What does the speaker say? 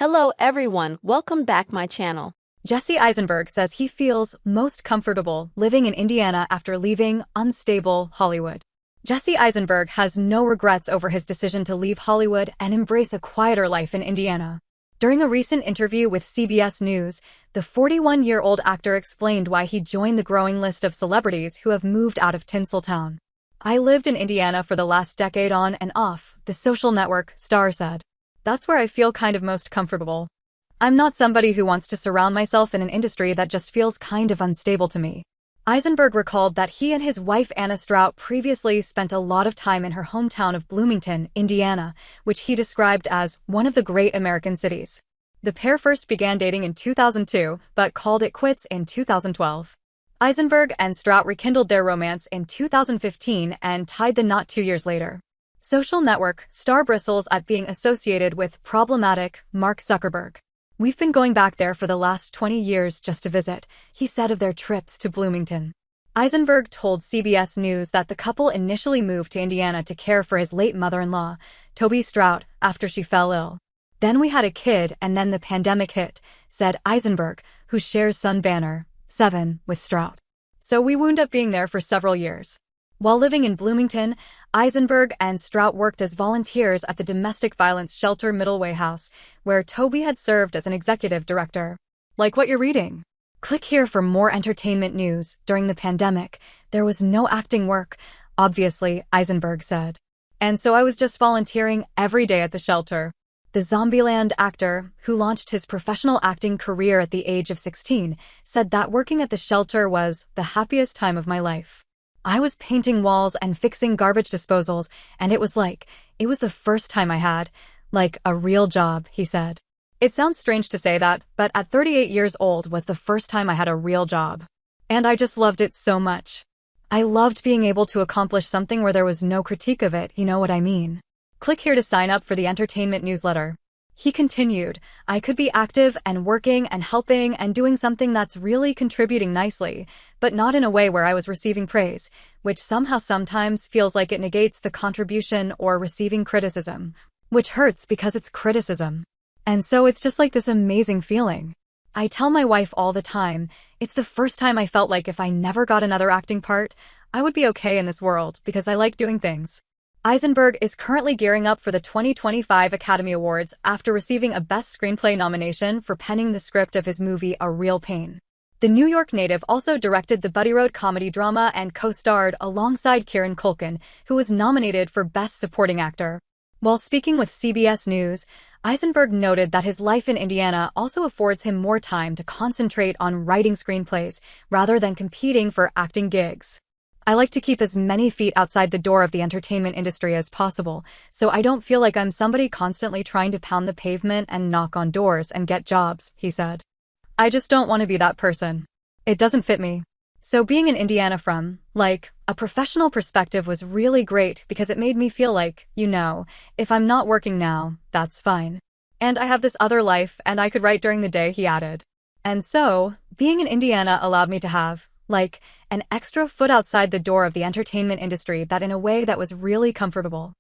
Hello everyone, welcome back my channel. Jesse Eisenberg says he feels most comfortable living in Indiana after leaving unstable Hollywood. Jesse Eisenberg has no regrets over his decision to leave Hollywood and embrace a quieter life in Indiana. During a recent interview with CBS News, the 41-year-old actor explained why he joined the growing list of celebrities who have moved out of Tinseltown. "I lived in Indiana for the last decade on and off," the social network star said. "That's where I feel kind of most comfortable. I'm not somebody who wants to surround myself in an industry that just feels kind of unstable to me." Eisenberg recalled that he and his wife Anna Strout previously spent a lot of time in her hometown of Bloomington, Indiana, which he described as one of the great American cities. The pair first began dating in 2002, but called it quits in 2012. Eisenberg and Strout rekindled their romance in 2015 and tied the knot 2 years later. Social network star bristles at being associated with problematic Mark Zuckerberg. "We've been going back there for the last 20 years just to visit," he said of their trips to Bloomington. Eisenberg told CBS News that the couple initially moved to Indiana to care for his late mother-in-law, Toby Strout, after she fell ill. "Then we had a kid and then the pandemic hit," said Eisenberg, who shares son Banner, 7, with Strout. "So we wound up being there for several years." While living in Bloomington, Eisenberg and Strout worked as volunteers at the domestic violence shelter Middleway House, where Toby had served as an executive director. Like what you're reading? Click here for more entertainment news. During the pandemic, there was no acting work, obviously, Eisenberg said. "And so I was just volunteering every day at the shelter." The Zombieland actor, who launched his professional acting career at the age of 16, said that working at the shelter was the happiest time of my life. "I was painting walls and fixing garbage disposals, and it was the first time I had, a real job," he said. "It sounds strange to say that, but at 38 years old was the first time I had a real job. And I just loved it so much. I loved being able to accomplish something where there was no critique of it, you know what I mean?" Click here to sign up for the entertainment newsletter. He continued, "I could be active and working and helping and doing something that's really contributing nicely, but not in a way where I was receiving praise, which somehow sometimes feels like it negates the contribution, or receiving criticism, which hurts because it's criticism. And so it's just like this amazing feeling. I tell my wife all the time, it's the first time I felt like if I never got another acting part, I would be okay in this world because I like doing things." Eisenberg is currently gearing up for the 2025 Academy Awards after receiving a Best Screenplay nomination for penning the script of his movie A Real Pain. The New York native also directed the Buddy Road comedy drama and co-starred alongside Kieran Culkin, who was nominated for Best Supporting Actor. While speaking with CBS News, Eisenberg noted that his life in Indiana also affords him more time to concentrate on writing screenplays rather than competing for acting gigs. "I like to keep as many feet outside the door of the entertainment industry as possible, so I don't feel like I'm somebody constantly trying to pound the pavement and knock on doors and get jobs," he said. "I just don't want to be that person. It doesn't fit me. So being in Indiana from, a professional perspective was really great because it made me feel like, if I'm not working now, that's fine. And I have this other life and I could write during the day," he added. "And so, being in Indiana allowed me to have, an extra foot outside the door of the entertainment industry that in a way that was really comfortable."